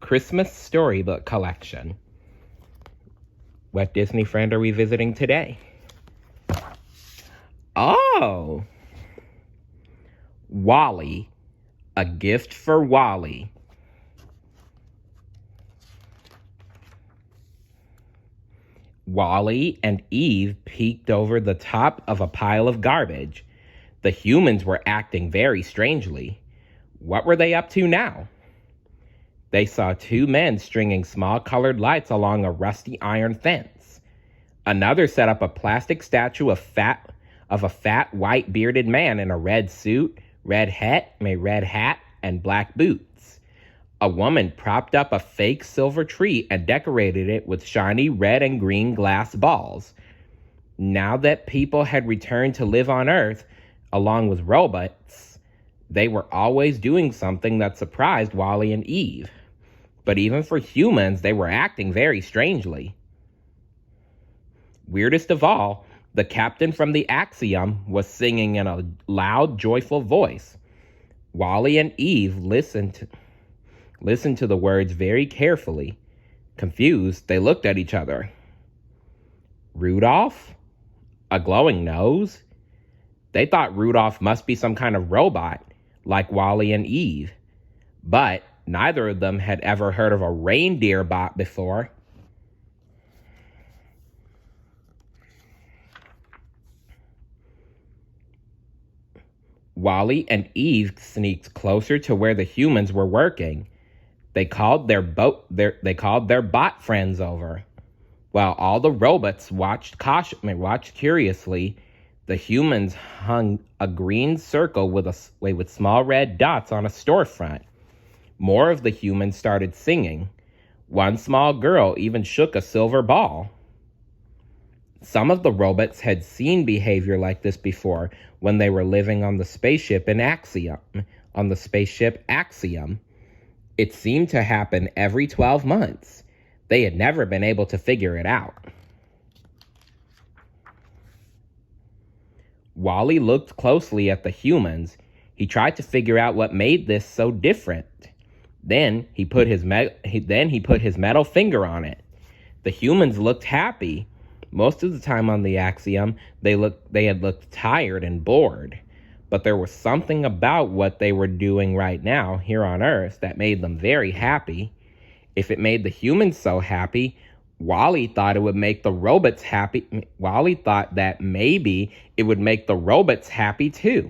Christmas Storybook collection. What Disney friend are we visiting today? Oh! Wally. A Gift for Wally. Wally and Eve peeked over the top of a pile of garbage. The humans were acting very strangely. What were they up to now? They saw two men stringing small colored lights along a rusty iron fence. Another set up a plastic statue of a fat white bearded man in a red suit, red hat, and black boots. A woman propped up a fake silver tree and decorated it with shiny red and green glass balls. Now that people had returned to live on Earth, along with robots, they were always doing something that surprised Wally and Eve. But even for humans, they were acting very strangely. Weirdest of all, the captain from the Axiom was singing in a loud, joyful voice. Wally and Eve listened to the words very carefully. Confused, they looked at each other. Rudolph? A glowing nose? They thought Rudolph must be some kind of robot, like Wally and Eve. But neither of them had ever heard of a reindeer bot before. Wally and Eve sneaked closer to where the humans were working. They called their bot friends over. While all the robots watched curiously, the humans hung a green circle with small red dots on a storefront. More of the humans started singing. One small girl even shook a silver ball. Some of the robots had seen behavior like this before when they were living on the spaceship Axiom. It seemed to happen every 12 months. They had never been able to figure it out. Wally looked closely at the humans. He tried to figure out what made this so different. Then he put his metal finger on it. The humans looked happy. Most of the time on the Axiom, they had looked tired and bored. But there was something about what they were doing right now here on Earth that made them very happy. If it made the humans so happy, Wally thought it would make the robots happy. Wally thought that maybe it would make the robots happy too.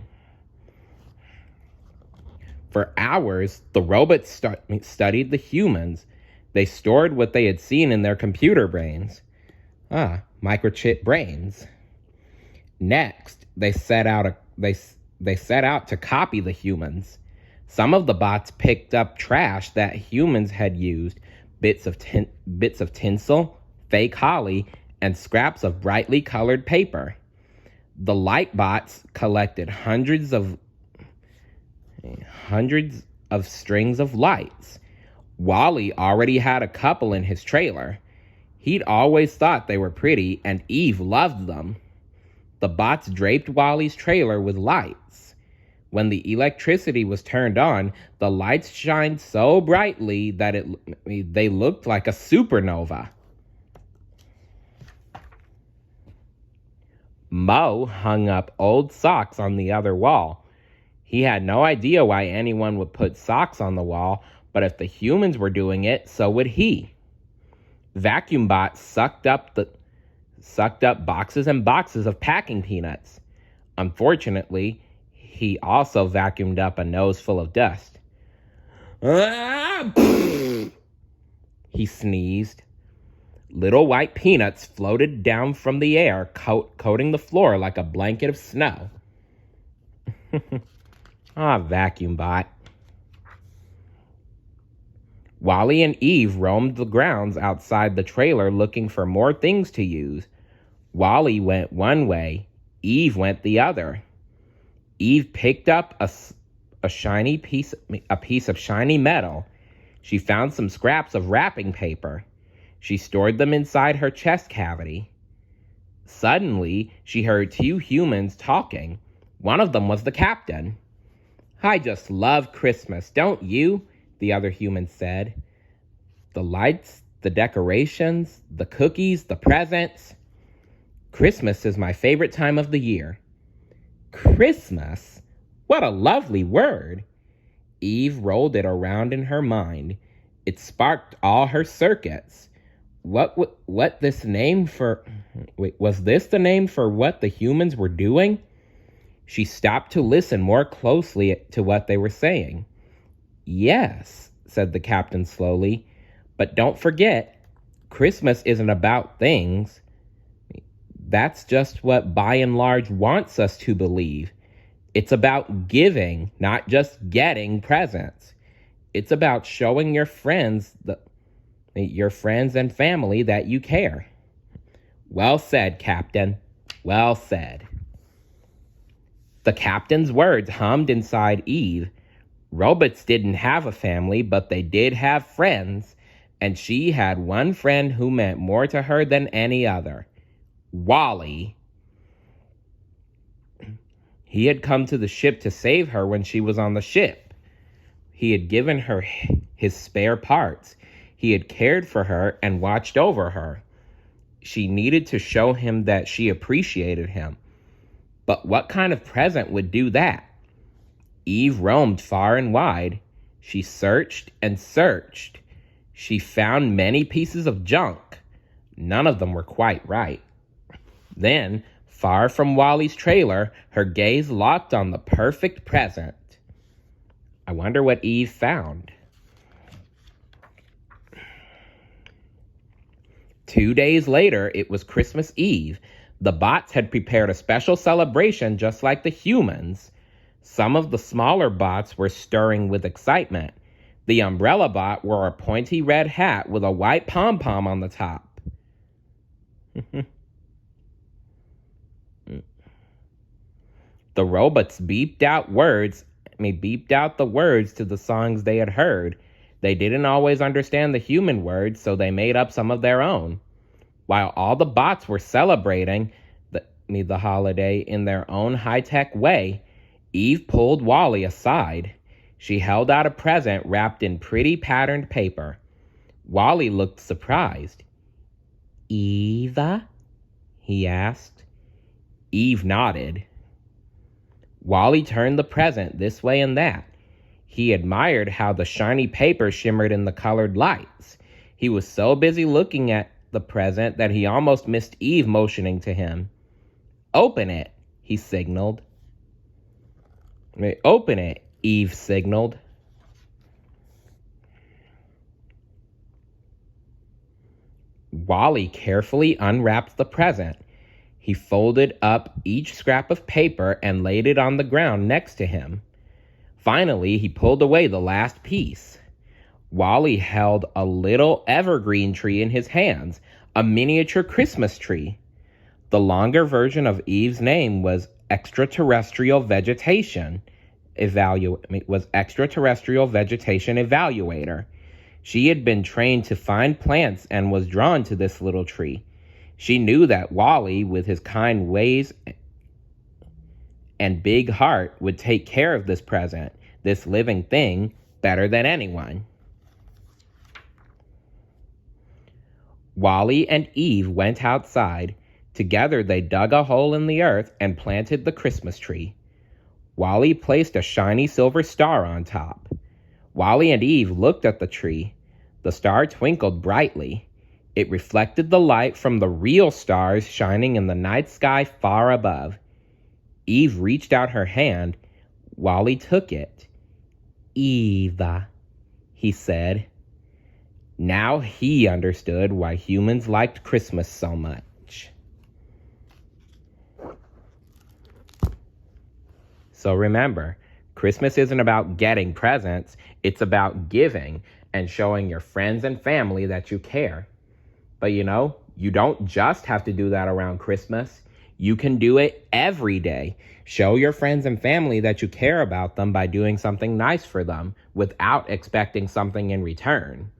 For hours, the robots studied the humans. They stored what they had seen in their computer brains. Microchip brains. Next, they set out to copy the humans. Some of the bots picked up trash that humans had used, bits of tinsel, fake holly, and scraps of brightly colored paper. The light bots collected hundreds of strings of lights. Wally already had a couple in his trailer. He'd always thought they were pretty, and Eve loved them. The bots draped Wally's trailer with lights. When the electricity was turned on, the lights shined so brightly that they looked like a supernova. Mo hung up old socks on the other wall. He had no idea why anyone would put socks on the wall, but if the humans were doing it, so would he. Vacuum bots sucked up boxes and boxes of packing peanuts. Unfortunately, he also vacuumed up a nose full of dust. He sneezed. Little white peanuts floated down from the air, coating the floor like a blanket of snow. Vacuum bot. Wally and Eve roamed the grounds outside the trailer looking for more things to use. Wally went one way, Eve went the other. Eve picked up a piece of shiny metal. She found some scraps of wrapping paper. She stored them inside her chest cavity. Suddenly, she heard two humans talking. One of them was the captain. "I just love Christmas, don't you?" the other human said. The lights, the decorations, the cookies, the presents. Christmas is my favorite time of the year. Christmas? What a lovely word! Eve rolled it around in her mind. It sparked all her circuits. What this name for... Wait, was this the name for what the humans were doing? She stopped to listen more closely to what they were saying. Yes, said the captain slowly, but don't forget, Christmas isn't about things. That's just what by and large wants us to believe. It's about giving, not just getting presents. It's about showing your friends and family that you care. Well said, Captain. Well said. The captain's words hummed inside Eve. Robots didn't have a family, but they did have friends, and she had one friend who meant more to her than any other. Wally. He had come to the ship to save her when she was on the ship. He had given her his spare parts. He had cared for her and watched over her. She needed to show him that she appreciated him. But what kind of present would do that? Eve roamed far and wide. She searched and searched. She found many pieces of junk. None of them were quite right. Then, far from Wally's trailer, her gaze locked on the perfect present. I wonder what Eve found. 2 days later, it was Christmas Eve. The bots had prepared a special celebration just like the humans. Some of the smaller bots were stirring with excitement. The umbrella bot wore a pointy red hat with a white pom-pom on the top. The robots beeped out the words to the songs they had heard. They didn't always understand the human words, so they made up some of their own. While all the bots were celebrating the holiday in their own high-tech way, Eve pulled Wally aside. She held out a present wrapped in pretty patterned paper. Wally looked surprised. "Eva?" he asked. Eve nodded. Wally turned the present this way and that. He admired how the shiny paper shimmered in the colored lights. He was so busy looking at the present that he almost missed Eve motioning to him. "Open it," he signaled. "Open it," Eve signaled. Wally carefully unwrapped the present. He folded up each scrap of paper and laid it on the ground next to him. Finally, he pulled away the last piece. Wally held a little evergreen tree in his hands, a miniature Christmas tree. The longer version of Eve's name was Extraterrestrial Vegetation Evaluator. She had been trained to find plants and was drawn to this little tree. She knew that Wally, with his kind ways and big heart, would take care of this present, this living thing, better than anyone. Wally and Eve went outside. Together they dug a hole in the earth and planted the Christmas tree. Wally placed a shiny silver star on top. Wally and Eve looked at the tree. The star twinkled brightly. It reflected the light from the real stars shining in the night sky far above. Eve reached out her hand. Wally took it. "Eva," he said. Now he understood why humans liked Christmas so much. So remember, Christmas isn't about getting presents, it's about giving and showing your friends and family that you care. But you don't just have to do that around Christmas. You can do it every day. Show your friends and family that you care about them by doing something nice for them without expecting something in return.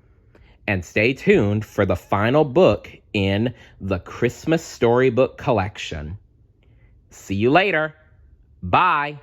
And stay tuned for the final book in the Christmas Storybook collection. See you later. Bye.